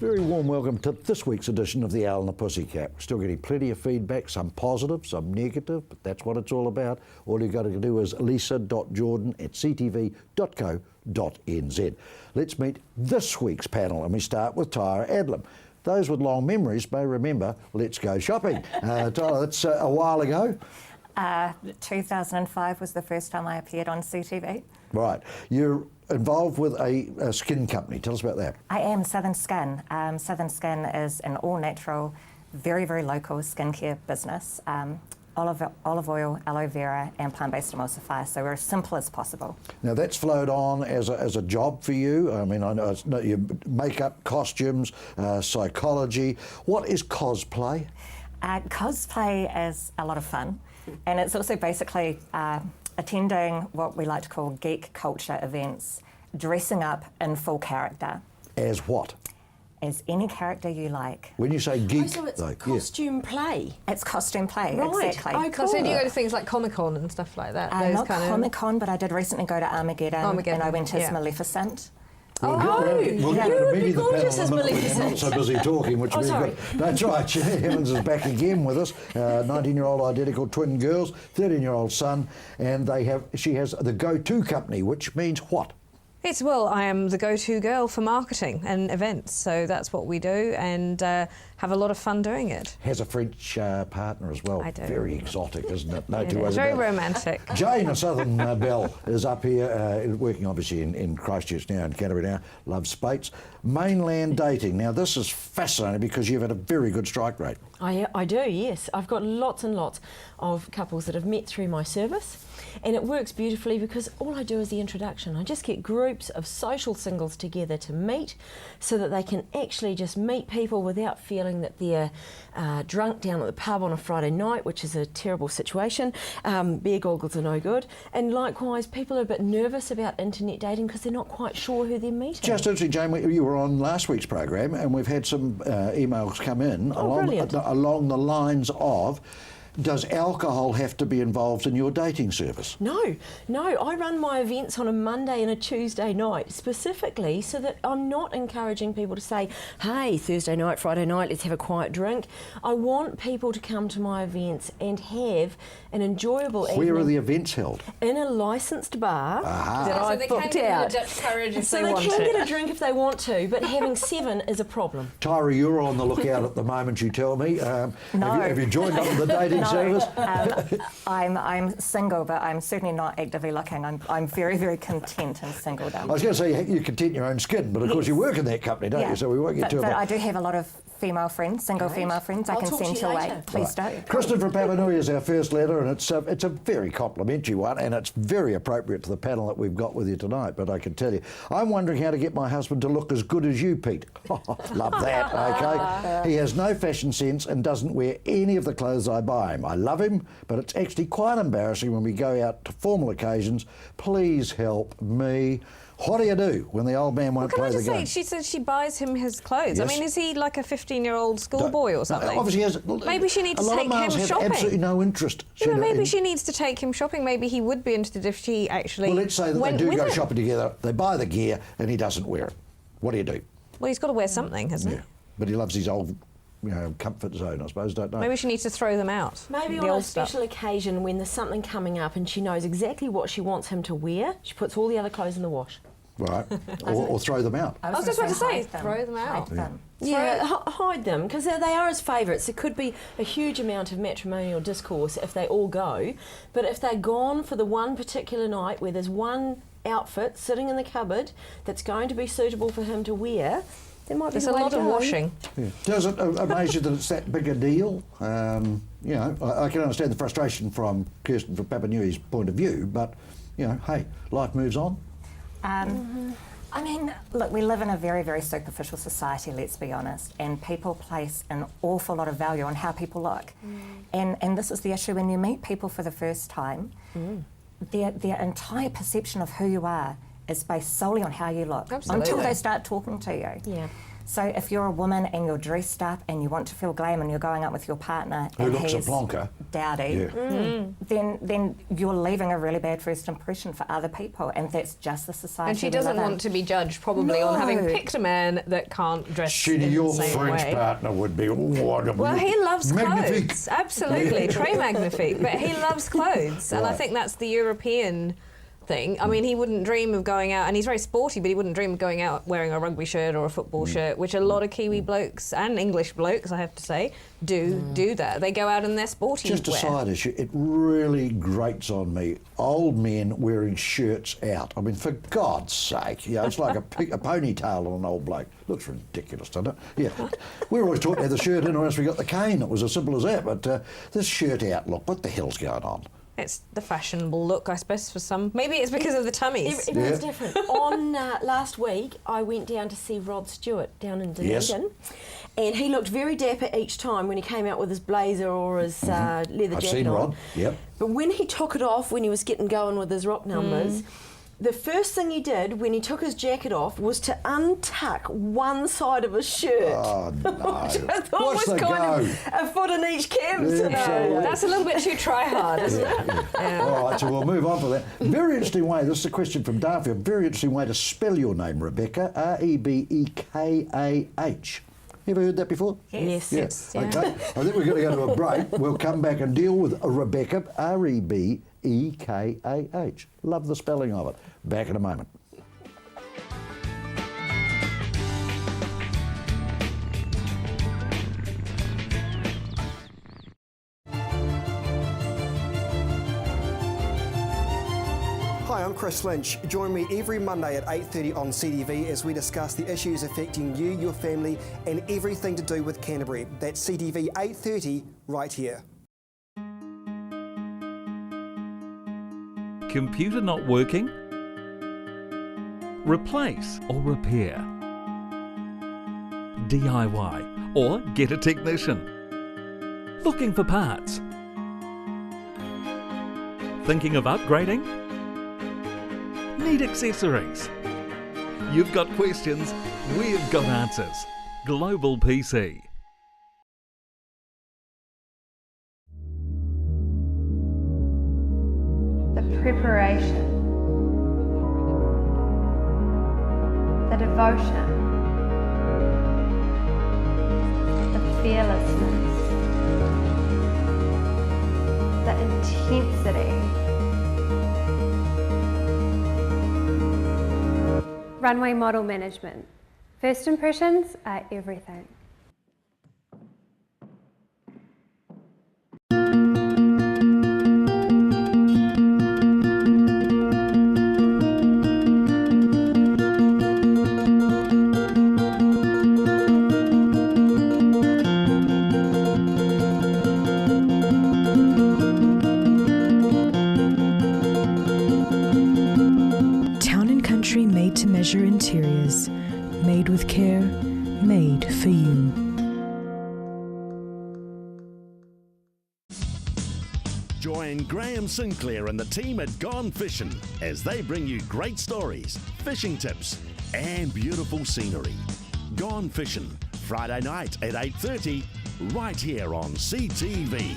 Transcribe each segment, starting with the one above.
Very warm welcome to this week's edition of the Owl and the Pussycat. We're still getting plenty of feedback, some positive, some negative, but that's what it's all about. All you've got to do is lisa.jordan@ctv.co.nz. Let's meet this week's panel, and we start with Tyra Adlam. Those with long memories may remember Let's Go Shopping. Tyra, that's a while ago. 2005 was the first time I appeared on CTV. Right. You're involved with a skin company. Tell us about that. I am Southern Skin. Southern Skin is an all-natural, very, very local skincare business. Olive oil, aloe vera and plant-based emulsifier, so we're as simple as possible. Now that's flowed on as a job for you. I mean, I know it's your makeup, costumes, psychology. What is cosplay? Cosplay is a lot of fun, and it's also basically attending what we like to call geek culture events, dressing up in full character. As what? As any character you like. When you say geek, so it's costume play. It's costume play, right. exactly. Oh, cool. So do you go to things like Comic-Con and stuff like that? Not Comic-Con, but I did recently go to Armageddon. And I went as Maleficent. We'll get to be gorgeous as Maleficent. We're not so busy talking, which means that's right. Jenny Evans is back again with us. 19-year-old identical twin girls, 13-year-old son, and she has the go-to company, which means what? Well, I am the go-to girl for marketing and events, so that's what we do, and have a lot of fun doing it. Has a French partner as well. I do. Very exotic, isn't it? No two It ways is very about it. romantic. Jane, a Southern Belle, is up here, working obviously in Christchurch now, in Canterbury now, loves Spates. Mainland dating. Now this is fascinating because you've had a very good strike rate. I do, yes. I've got lots and lots of couples that have met through my service, and it works beautifully because all I do is the introduction. I just get groups of social singles together to meet so that they can actually just meet people without feeling that they're drunk down at the pub on a Friday night, which is a terrible situation. Beer goggles are no good. And likewise, people are a bit nervous about internet dating because they're not quite sure who they're meeting. Just interesting, Jane, you were on last week's program and we've had some emails come in along the lines of, does alcohol have to be involved in your dating service? No. I run my events on a Monday and a Tuesday night specifically so that I'm not encouraging people to say, hey, Thursday night, Friday night, let's have a quiet drink. I want people to come to my events and have an enjoyable evening. Where are the events held? In a licensed bar that so I've they booked can out. get a Dutch courage if So they they want can to. get a drink if they want to, but having 7 is a problem. Tyra, you're on the lookout at the moment, you tell me. No. Have you joined up with the dating service? I'm single, but I'm certainly not actively looking. I'm very, very content and single I though. was going to say you content in your own skin, but of course you work in that company, don't you? So we won't get too But much. I do have a lot of female friends, single female friends. I I'll can talk to send you your way. later. Please do. Kristen from Papanui is our first letter, and it's a very complimentary one, and it's very appropriate to the panel that we've got with you tonight. But I can tell you, I'm wondering how to get my husband to look as good as you, Pete. Love that, okay? He has no fashion sense and doesn't wear any of the clothes I buy him. I love him, but it's actually quite embarrassing when we go out to formal occasions. Please help me. What do you do when the old man won't play the game? She says she buys him his clothes. Yes. I mean, is he like a 15-year-old schoolboy or something? Obviously, he has. Maybe she needs to take him have shopping. Absolutely no interest. Maybe she needs to take him shopping. Maybe he would be interested if she actually Well, let's say that went they do with go him. shopping together. They buy the gear, and he doesn't wear it. What do you do? Well, he's got to wear something, hasn't Yeah, but he loves his old, comfort zone, I suppose. Don't know. he? Maybe she needs to throw them out. Maybe the on a old stuff. special occasion when there's something coming up and she knows exactly what she wants him to wear, she puts all the other clothes in the wash. Right, or throw them out. I was just about to say, hide them. throw them out. Hide them. Yeah, hide them, because they are his favourites. There could be a huge amount of matrimonial discourse if they all go, but if they're gone for the one particular night where there's one outfit sitting in the cupboard that's going to be suitable for him to wear, there might be There's the a way lot to of go. washing. Yeah. Does it amaze you that it's that big a deal? I can understand the frustration from Kirsten from Papanui's point of view, but, hey, life moves on. I mean, look, we live in a very, very superficial society, let's be honest, and people place an awful lot of value on how people look. And this is the issue when you meet people for the first time, their entire perception of who you are is based solely on how you look Absolutely. until they start talking to you. Yeah. So if you're a woman and you're dressed up and you want to feel glam and you're going out with your partner Who and looks a he's plonker. dowdy, then you're leaving a really bad first impression for other people, and that's just the society. And she we doesn't live in. want to be judged probably on having No. picked a man that can't dress Shitty, in your the same French way. partner would be wonderful. Well, he loves Magnifique. clothes, absolutely, très magnifique. But he loves clothes, and I Right. think that's the European thing. I mean, he wouldn't dream of going out, and he's very sporty, but he wouldn't dream of going out wearing a rugby shirt or a football shirt, which a lot of Kiwi blokes and English blokes, I have to say, do that. They go out in their sporty Just a wear. side issue, it really grates on me. Old men wearing shirts out. I mean, for God's sake, you know, it's like a ponytail on an old bloke. Looks ridiculous, doesn't it? Yeah. We were always taught to have the shirt in or else we got the cane. It was as simple as that. But this shirt out look, what the hell's going on? It's the fashionable look, I suppose, for some. Maybe it's because of the tummies. Everyone's Yeah. different. On last week, I went down to see Rod Stewart down in Dunedin. Yes. And he looked very dapper each time when he came out with his blazer or his leather I've jacket seen on. Rod, yep. But when he took it off, when he was getting going with his rock numbers, the first thing he did when he took his jacket off was to untuck one side of his shirt. Oh, no. Which I thought What's was the kind of go? a foot in each canvas. Yeah, you know. absolutely. That's a little bit too try-hard, isn't it? All right, so we'll move on from that. Very interesting way, this is a question from Darfield, very interesting way to spell your name, Rebecca, Rebekah. You ever heard that before? Yes. Yeah. Yes, yeah. Okay. I think we're going to go to a break. We'll come back and deal with Rebecca, Rebekah. Love the spelling of it. Back in a moment. Hi, I'm Chris Lynch. Join me every Monday at 8:30 on CTV as we discuss the issues affecting you, your family, and everything to do with Canterbury. That's CTV 8:30 right here. Computer not working? Replace or repair? DIY or get a technician? Looking for parts? Thinking of upgrading? Need accessories? You've got questions, we've got answers. Global PC. The preparation, the devotion, the fearlessness, the intensity. Runway model management. First impressions are everything. Town and Country made to measure interiors, made with care, made for you. Join Graham Sinclair and the team at Gone Fishing as they bring you great stories, fishing tips, and beautiful scenery. Gone Fishing, Friday night at 8:30, right here on CTV.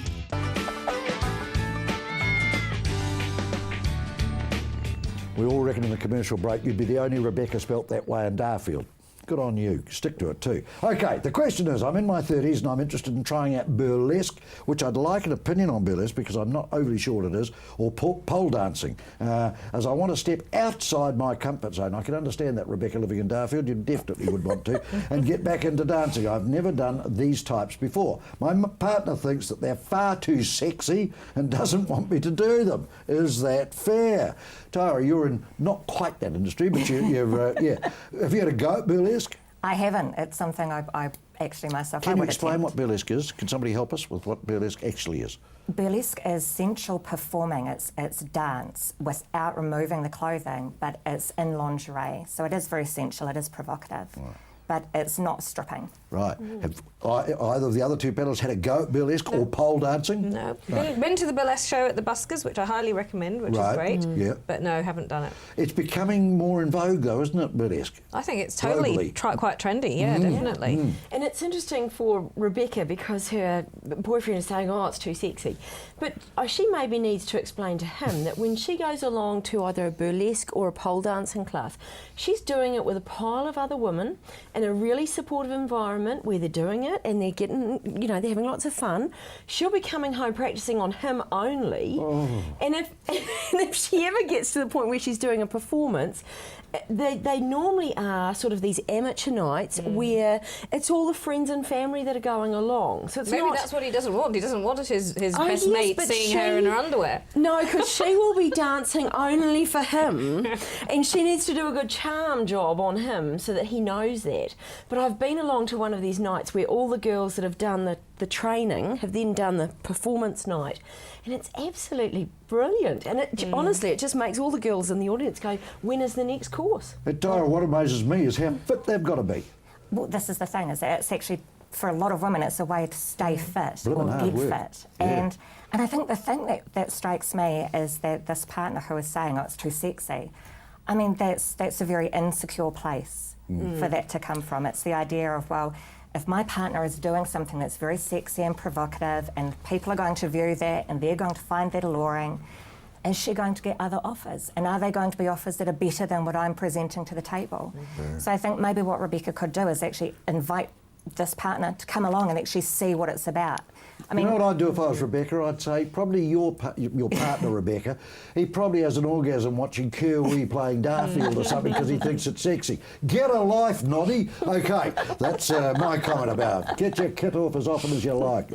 We all reckon in the commercial break you'd be the only Rebecca spelt that way in Darfield. Good on you. Stick to it too. Okay, the question is, I'm in my 30s and I'm interested in trying out burlesque, which I'd like an opinion on burlesque because I'm not overly sure what it is, or pole dancing, as I want to step outside my comfort zone. I can understand that, Rebecca, living in Darfield, you definitely would want to, and get back into dancing. I've never done these types before. My partner thinks that they're far too sexy and doesn't want me to do them. Is that fair? Tara, you're in not quite that industry, but you've, yeah. Have you had a go at burlesque? I haven't. It's something I actually myself. I Can you would explain attempt. what burlesque is? Can somebody help us with what burlesque actually is? Burlesque is sensual performing. It's dance without removing the clothing, but it's in lingerie. So it is very sensual. It is provocative. but it's not stripping. Right. Have either of the other two pedals had a go at burlesque or pole dancing? No. Been to the burlesque show at the Buskers, which I highly recommend, which is great. Yeah. But no, haven't done it. It's becoming more in vogue, though, isn't it, burlesque? I think it's totally quite trendy, yeah, definitely. And it's interesting for Rebecca because her boyfriend is saying, oh, it's too sexy. But she maybe needs to explain to him that when she goes along to either a burlesque or a pole dancing class, she's doing it with a pile of other women in a really supportive environment where they're doing it and they're getting, you know, they're having lots of fun. She'll be coming home practicing on him only. And if she ever gets to the point where she's doing a performance, they normally are sort of these amateur nights where it's all the friends and family that are going along. So it's Maybe that's what he doesn't want. He doesn't want his best mate seeing her in her underwear. No, because she will be dancing only for him, and she needs to do a good charm job on him so that he knows that. But I've been along to one of these nights where all the girls that have done the training have then done the performance night, and it's absolutely brilliant. And honestly, it just makes all the girls in the audience go, when is the next course? But Tyra, what amazes me is how fit they've got to be. Well, this is the thing, is that it's actually, for a lot of women, it's a way to stay fit or hard get work. fit. Yeah. And I think the thing that strikes me is that this partner who is saying, oh, it's too sexy, I mean, that's a very insecure place for that to come from. It's the idea of, well, if my partner is doing something that's very sexy and provocative and people are going to view that and they're going to find that alluring, is she going to get other offers? And are they going to be offers that are better than what I'm presenting to the table? So I think maybe what Rebecca could do is actually invite this partner to come along and actually see what it's about. I mean, you know what I'd do if I was Rebecca? I'd say probably your partner, Rebecca, he probably has an orgasm watching Kiwi playing Darfield or something because he thinks it's sexy. Get a life, Noddy. Okay, that's my comment about it. Get your kit off as often as you like.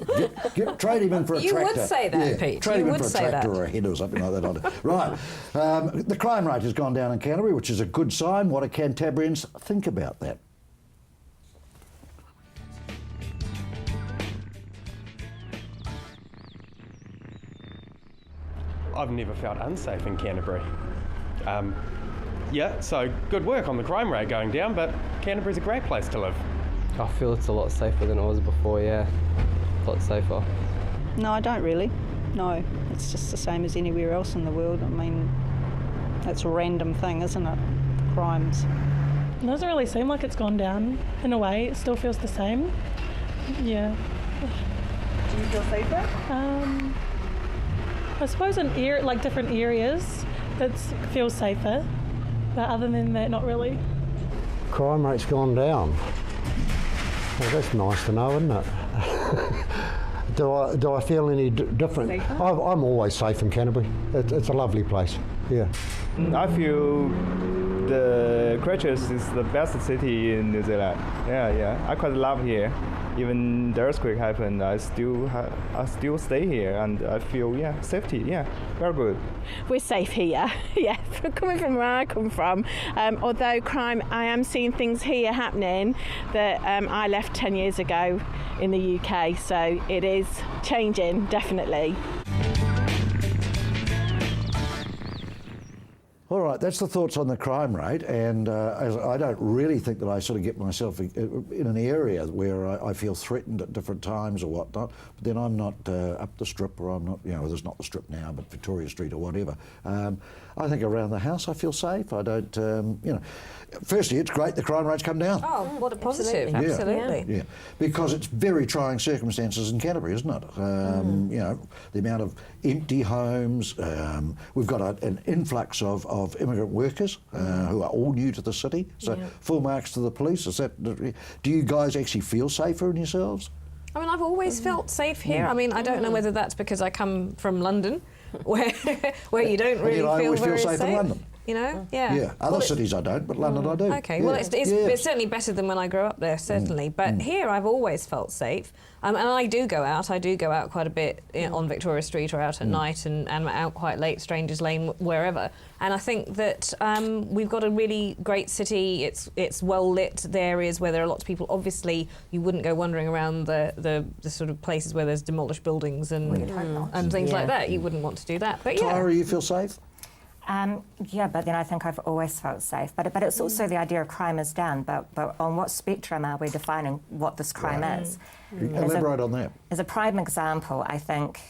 Trade him in for a tractor. You would say that, Pete. Trade him in for a say tractor that. or a head or something like that. Right. The crime rate has gone down in Canterbury, which is a good sign. What do Cantabrians think about that? I've never felt unsafe in Canterbury. Yeah, so good work on the crime rate going down, but Canterbury's a great place to live. I feel it's a lot safer than it was before, yeah. A lot safer. No, I don't really. No, it's just the same as anywhere else in the world. I mean, that's a random thing, isn't it? Crimes. It doesn't really seem like it's gone down. In a way, it still feels the same. Yeah. Do you feel safer? I suppose in different areas, it feels safer, but other than that, not really. Crime rate's gone down. Well, that's nice to know, isn't it? Do I feel any different? I'm always safe in Canterbury. It's a lovely place. Yeah. I feel the Christchurch is the best city in New Zealand. Yeah. I quite love here. Even the earthquake happened, I still stay here, and I feel safety. Yeah, very good. We're safe here. Yeah, coming from where I come from. Although crime, I am seeing things here happening that I left 10 years ago in the UK. So it is changing, definitely. All right, that's the thoughts on the crime rate, and I don't really think that I sort of get myself in an area where I feel threatened at different times or whatnot, but then I'm not up the strip, or I'm not, there's not the strip now, but Victoria Street or whatever. I think around the house I feel safe. I don't, firstly, it's great the crime rate's come down. Oh, what a positive. Yeah. Absolutely. Yeah, because it's very trying circumstances in Canterbury, isn't it? The amount of empty homes, we've got an influx of immigrant workers who are all new to the city, so full marks to the police. Do you guys actually feel safer in yourselves? I mean, I've always felt safe here. I mean, I don't know whether that's because I come from London, where you don't really feel very safe. In London. Yeah. Other cities I don't, but London I do. Okay, well, it's certainly better than when I grew up there, certainly. But here I've always felt safe. And I do go out. I do go out quite a bit on Victoria Street or out at night and out quite late, Strangers Lane, wherever. And I think that we've got a really great city. It's well lit. There is where there are lots of people. Obviously, you wouldn't go wandering around the sort of places where there's demolished buildings and things like that. You wouldn't want to do that. But Tyra, you feel safe? Yeah, but then I think I've always felt safe. But it's also the idea of crime is down, but on what spectrum are we defining what this crime is? Elaborate on that. As a prime example, I think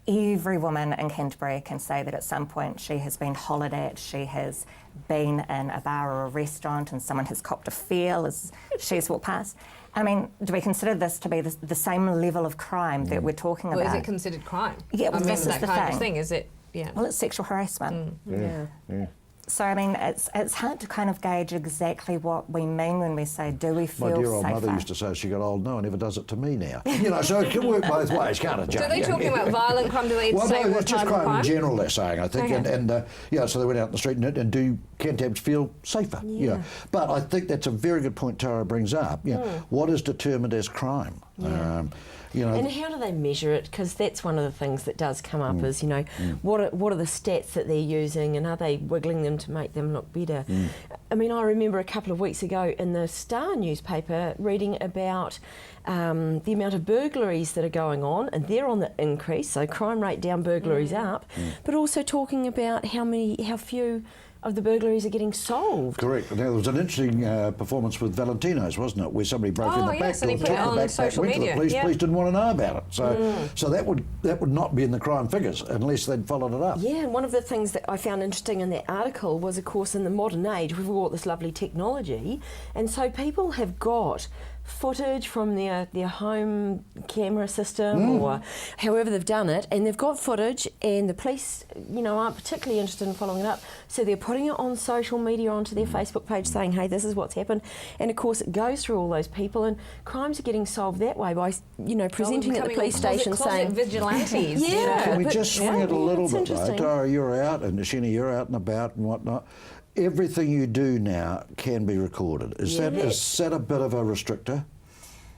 every woman in Canterbury can say that at some point she has been hollered at, she has been in a bar or a restaurant and someone has copped a feel as she's walked past. I mean, do we consider this to be the same level of crime that we're talking about? Well, is it considered crime? Yeah, well, I mean, this is that the kind thing. of thing, is it? Yeah. Well, it's sexual harassment. Yeah. So, I mean, it's hard to kind of gauge exactly what we mean when we say, do we feel My safer? dear old mother used to say she got old, no one ever does it to me now. You know, so it can work both ways, can't it, Jane? Do they talking about violent crime? Do they say no, what it's just type of crime in general, they're saying, I think. Okay. And yeah, so they went out in the street and do Cantabs feel safer? You know. But I think that's a very good point Tara brings up. You know, what is determined as crime? You know, and how do they measure it? Because that's one of the things that does come up is, you know, what are the stats that they're using and are they wiggling them to make them look better? I mean, I remember a couple of weeks ago in the Star newspaper reading about the amount of burglaries that are going on, and they're on the increase, so crime rate down, burglaries up, but also talking about how few of the burglaries are getting solved. Correct. Now, there was an interesting performance with Valentino's, wasn't it, where somebody broke in the back yes, door, and he took put it the on backpack, social went to the media. police, Yeah. police didn't want to know about it. So that would not be in the crime figures unless they'd followed it up. Yeah, and one of the things that I found interesting in that article was, of course, in the modern age, we've got this lovely technology, and so people have got footage from their home camera system or however they've done it, and they've got footage and the police, you know, aren't particularly interested in following it up, so they're putting it on social media, onto their Facebook page saying, hey, this is what's happened, and of course it goes through all those people, and crimes are getting solved that way by, you know, presenting at the police station saying vigilantes. yeah, you know? Can we but- just swing it a little it's bit, interesting. though? Tara, you're out, and Shini, you're out and about and whatnot. Everything you do now can be recorded. Is that a bit of a restrictor?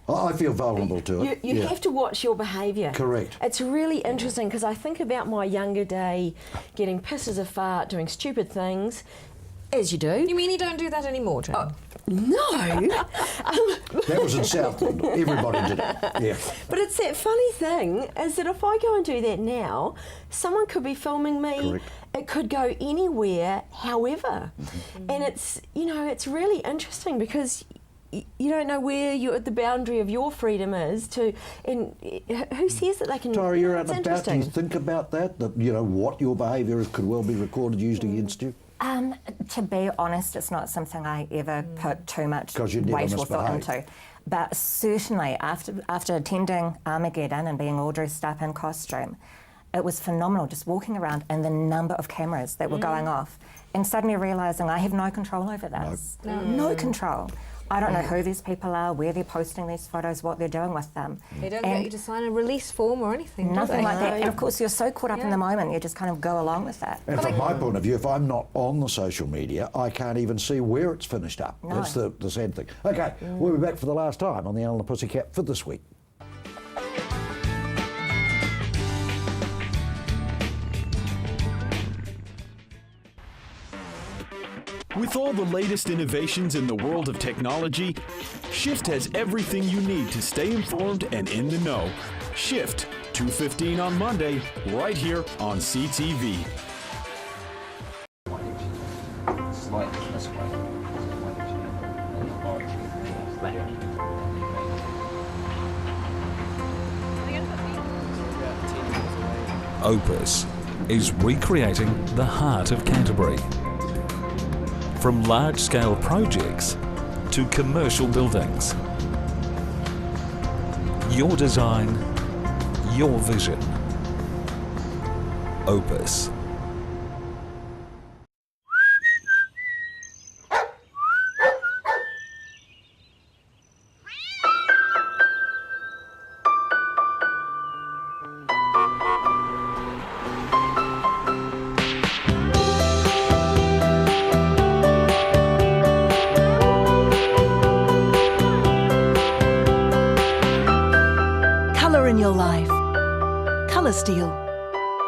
I feel vulnerable to it. You have to watch your behaviour. Correct. It's really interesting because I think about my younger day, getting pissed as a fart, doing stupid things, as you do. You mean you don't do that anymore, Jane? No. That was in Southland. Everybody did it. Yeah. But it's that funny thing is that if I go and do that now, someone could be filming me. Correct. It could go anywhere, however. And it's, you know, it's really interesting because you don't know where the boundary of your freedom is to, and who says that they can... Tara, you're out it's and about. Do you interesting. think about that you know, what your behaviour could well be recorded, used against you? To be honest, it's not something I ever put too much 'Cause you'd never weight or thought misbehave. into. But certainly, after attending Armageddon and being all dressed up in costume, it was phenomenal just walking around and the number of cameras that were going off, and suddenly realising I have no control over this. No control. I don't know who these people are, where they're posting these photos, what they're doing with them. They don't get you to sign a release form or anything, Nothing do they? like that. And of course, you're so caught up in the moment, you just kind of go along with that. And from my point of view, if I'm not on the social media, I can't even see where it's finished up. No. That's the sad thing. Okay, we'll be back for the last time on the Owl and the Pussycat for this week. With all the latest innovations in the world of technology, Shift has everything you need to stay informed and in the know. Shift, 2:15 on Monday, right here on CTV. Opus is recreating the heart of Canterbury. From large-scale projects to commercial buildings. Your design, your vision. Opus. Colour in your life. Colour Steel,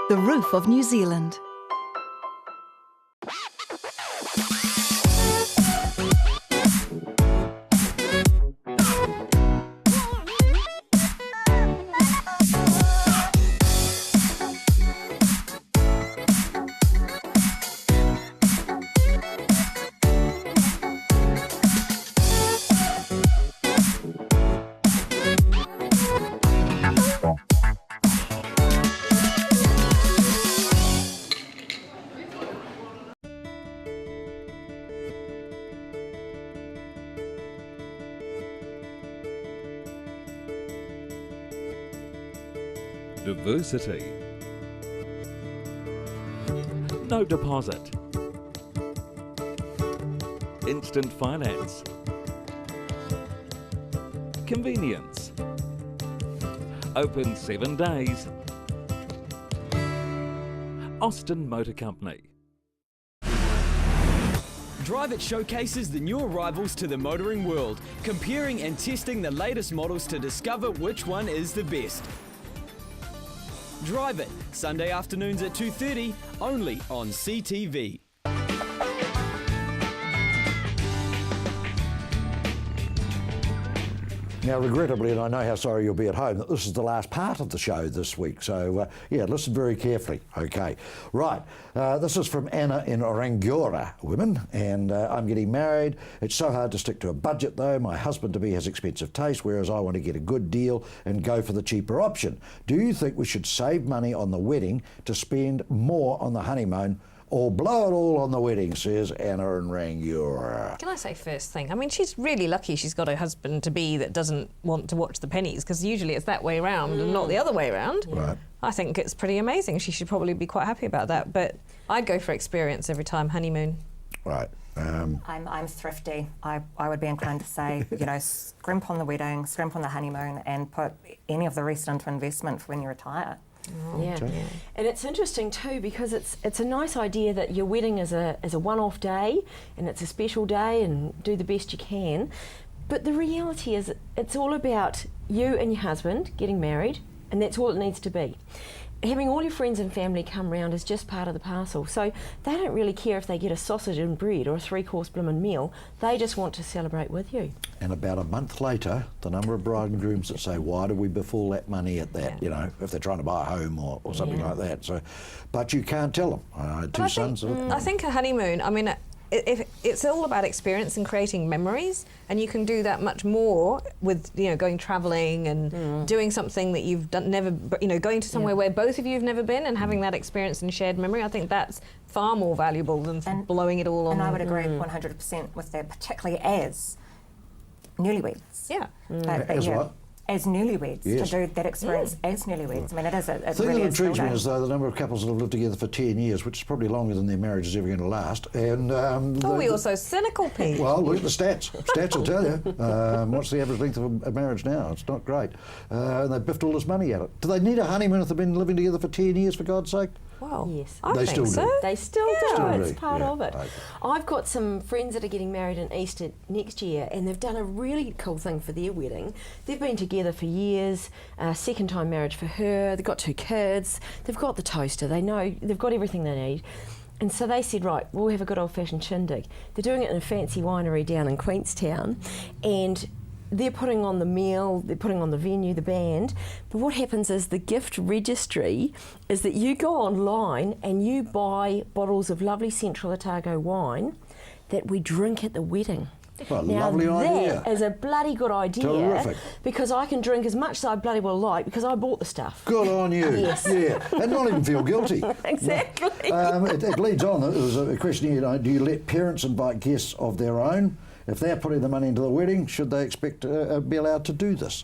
the roof of New Zealand. Diversity. No deposit. Instant finance. Convenience. Open 7 days. Austin Motor Company. Drive It showcases the new arrivals to the motoring world, comparing and testing the latest models to discover which one is the best. Drive It, Sunday afternoons at 2:30, only on CTV. Now, regrettably, and I know how sorry you'll be at home, that this is the last part of the show this week. So, yeah, listen very carefully. Okay. Right. This is from Anna in Rangiora, women, and I'm getting married. It's so hard to stick to a budget, though. My husband-to-be has expensive taste, whereas I want to get a good deal and go for the cheaper option. Do you think we should save money on the wedding to spend more on the honeymoon, or blow it all on the wedding, says Anna in Rangiora? Can I say first thing? I mean, she's really lucky she's got a husband-to-be that doesn't want to watch the pennies, because usually it's that way around and not the other way around. Right. I think it's pretty amazing. She should probably be quite happy about that. But I'd go for experience every time, honeymoon. Right. I'm thrifty. I would be inclined to say, you know, scrimp on the wedding, scrimp on the honeymoon, and put any of the rest into investment for when you retire. Yeah, and it's interesting too, because it's a nice idea that your wedding is a one-off day and it's a special day and do the best you can. But the reality is it's all about you and your husband getting married, and that's all it needs to be. Having all your friends and family come round is just part of the parcel. So they don't really care if they get a sausage and bread or a 3-course bloomin' meal. They just want to celebrate with you. And about a month later, the number of bride and grooms that say, why do we befull that money at that, you know, if they're trying to buy a home or something like that. So, but you can't tell them. I had two sons. I think a honeymoon, I mean, if it's all about experience and creating memories, and you can do that much more with, you know, going travelling and doing something that you've never, you know, going to somewhere where both of you have never been and having that experience and shared memory. I think that's far more valuable than blowing it all on. And I would agree 100% with that, particularly as newlyweds. Yeah. As what? As newlyweds, Yes. to do that experience as newlyweds. I mean, it is a The thing really that a skill intrigues me day. is, though, the number of couples that have lived together for 10 years, which is probably longer than their marriage is ever going to last. And we also cynical, Pete. Well, look at the stats. Stats will tell you. What's the average length of a marriage now? It's not great. And they biffed all this money at it. Do they need a honeymoon if they've been living together for 10 years, for God's sake? Well, yes, I They think still so. do. They still do. Still It's do, part yeah. of it. Okay. I've got some friends that are getting married in Easter next year, and they've done a really cool thing for their wedding. They've been together for years, second time marriage for her. They've got 2 kids. They've got the toaster. They know they've got everything they need. And so they said, right, we'll have a good old-fashioned shindig. They're doing it in a fancy winery down in Queenstown, and they're putting on the meal, they're putting on the venue, the band, but what happens is the gift registry is that you go online and you buy bottles of lovely Central Otago wine that we drink at the wedding. What a Now lovely idea. that is a bloody good idea. Terrific. Because I can drink as much as I bloody well like because I bought the stuff. Good on you. Yes. Yeah, and not even feel guilty. Exactly. It leads on. There's a question here, you know, do you let parents invite guests of their own? If they're putting the money into the wedding, should they expect to be allowed to do this?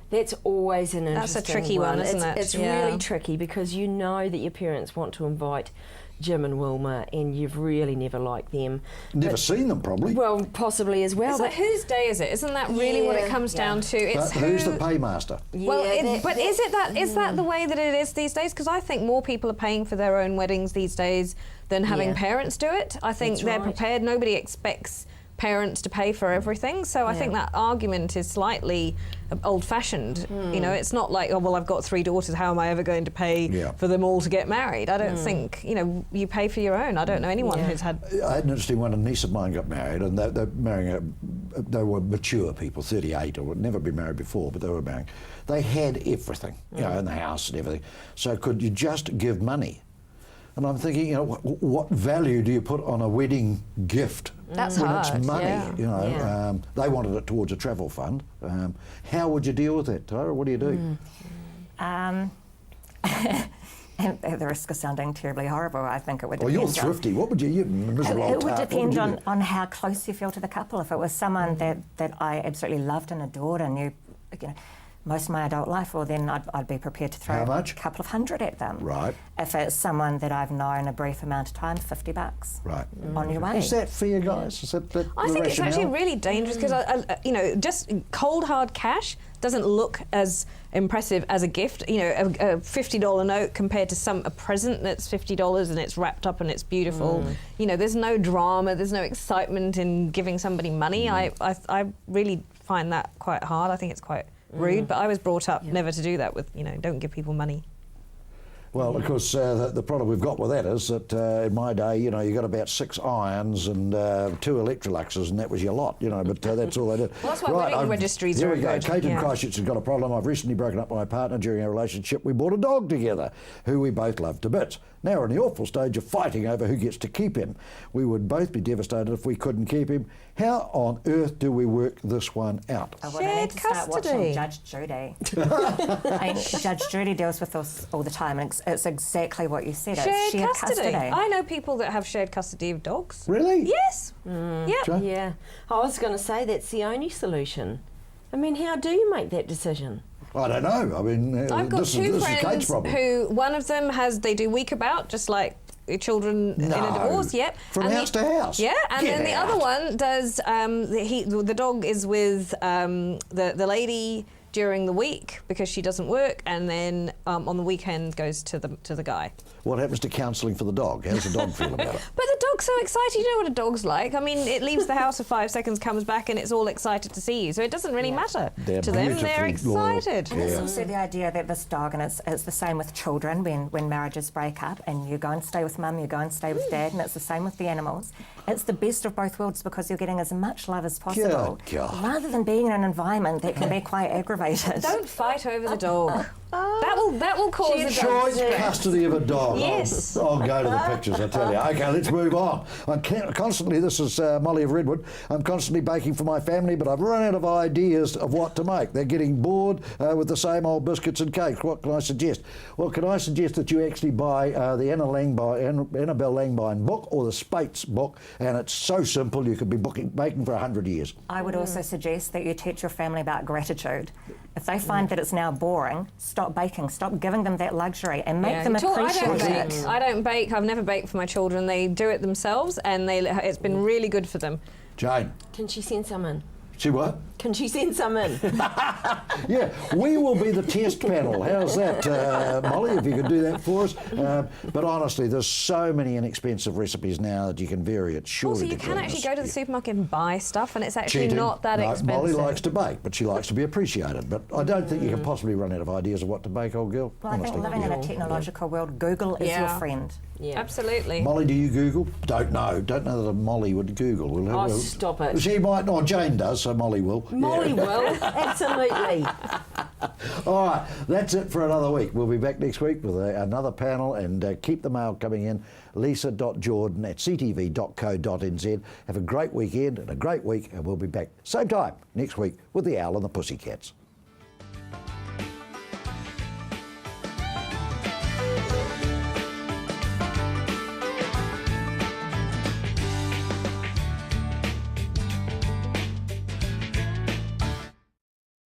That's always an interesting That's a tricky one, isn't it? It's Yeah. really tricky because you know that your parents want to invite Jim and Wilma, and you've really never liked them. Never seen them, probably. Well, possibly as well. It's like, whose day is it? Isn't that really what it comes down to? It's But who's the paymaster? Well, but is that the way that it is these days? Because I think more people are paying for their own weddings these days than having parents do it. I think That's they're right. prepared. Nobody expects parents to pay for everything. So I think that argument is slightly old-fashioned. You know, it's not like, oh, well, I've got 3 daughters, how am I ever going to pay for them all to get married? I don't think, you know, you pay for your own. I don't know anyone who's had... I had an interesting one. A niece of mine got married, and they're marrying they were mature people, 38, or had never been married before, but they were marrying. They had everything, you know, in the house and everything. So could you just give money? And I'm thinking, you know, what value do you put on a wedding gift That's when hard, it's money? yeah. You know, Yeah. They wanted it towards a travel fund. How would you deal with that, Tyra? What do you do? And at the risk of sounding terribly horrible, I think it would Well, depend you're thrifty. What would you miserable It old would tart, what depend you on, do? on how close you feel to the couple. If it was someone that I absolutely loved and adored and knew, you know, most of my adult life, well then I'd be prepared to throw How much? a couple of hundred at them. Right. If it's someone that I've known a brief amount of time, $50. Right. On your way. Is that fair, guys? Is that I think it's actually really dangerous because, you know, just cold hard cash doesn't look as impressive as a gift. You know, a $50 note compared to a present that's $50 and it's wrapped up and it's beautiful. You know, there's no drama, there's no excitement in giving somebody money. I really find that quite hard. I think it's quite rude, but I was brought up never to do that with, you know, don't give people money. Well, of course, the problem we've got with that is that in my day, you know, you got about 6 irons and 2 Electroluxes, and that was your lot, you know, but that's all they did. Well, that's why wedding registries are good. There we go. Kate in Christchurch has got a problem. I've recently broken up with my partner. During our relationship, we bought a dog together, who we both love to bits. Now we're in the awful stage of fighting over who gets to keep him. We would both be devastated if we couldn't keep him. How on earth do we work this one out? I need to start watching Judge Judy. Judge Judy deals with us all the time, and it's exactly what you said. It's shared custody. I know people that have shared custody of dogs. Really? Yes. Yeah. I was going to say that's the only solution. I mean, how do you make that decision? I don't know. I mean, I've got two this is Kate's friends problem. who, one of them they do week about, just like your children in a divorce. Yep. From house to house. Yeah, and then the other one does. The dog is with the lady during the week because she doesn't work, and then on the weekend goes to the guy. What happens to counselling for the dog? How's the dog feel about it? But the dog's so excited. You know what a dog's like. I mean, it leaves the house for 5 seconds, comes back, and it's all excited to see you. So it doesn't really matter to them. They're excited. And there's also the idea that this dog, and it's the same with children when marriages break up, and you go and stay with mum, you go and stay with dad, and it's the same with the animals. It's the best of both worlds because you're getting as much love as possible, rather than being in an environment that can be quite aggravated. Don't fight over the dog. That will cause a Joint custody of a dog. Yes. I'll go to the pictures, I tell you. Okay, let's move on. This is Molly of Redwood. I'm constantly baking for my family, but I've run out of ideas of what to make. They're getting bored with the same old biscuits and cakes. What can I suggest? Well, can I suggest that you actually buy the Annabelle Langbein book or the Spates book, and it's so simple you could be baking for 100 years. I would also suggest that you teach your family about gratitude. If they find that it's now boring, stop baking, stop giving them that luxury and make them appreciate it. I don't bake. I've never baked for my children. They do it themselves, and it's been really good for them. Jane. Can she send some in? She what? Can she send some in? Yeah, we will be the test panel. How's that, Molly, if you could do that for us? But honestly, there's so many inexpensive recipes now that you can vary it. Surely Also, you can actually go to the supermarket and buy stuff, and it's actually Cheating. not that expensive. Molly likes to bake, but she likes to be appreciated. But I don't think you can possibly run out of ideas of what to bake, old girl. Well, I think living in a technological world, Google is your friend. Yeah. Absolutely. Molly, do you Google? Don't know that a Molly would Google. Stop it. She might not. Jane does, so Molly will. Molly will, absolutely. All right, that's it for another week. We'll be back next week with another panel, and keep the mail coming in. lisa.jordan@ctv.co.nz. Have a great weekend and a great week, and we'll be back same time next week with the Owl and the Pussycats.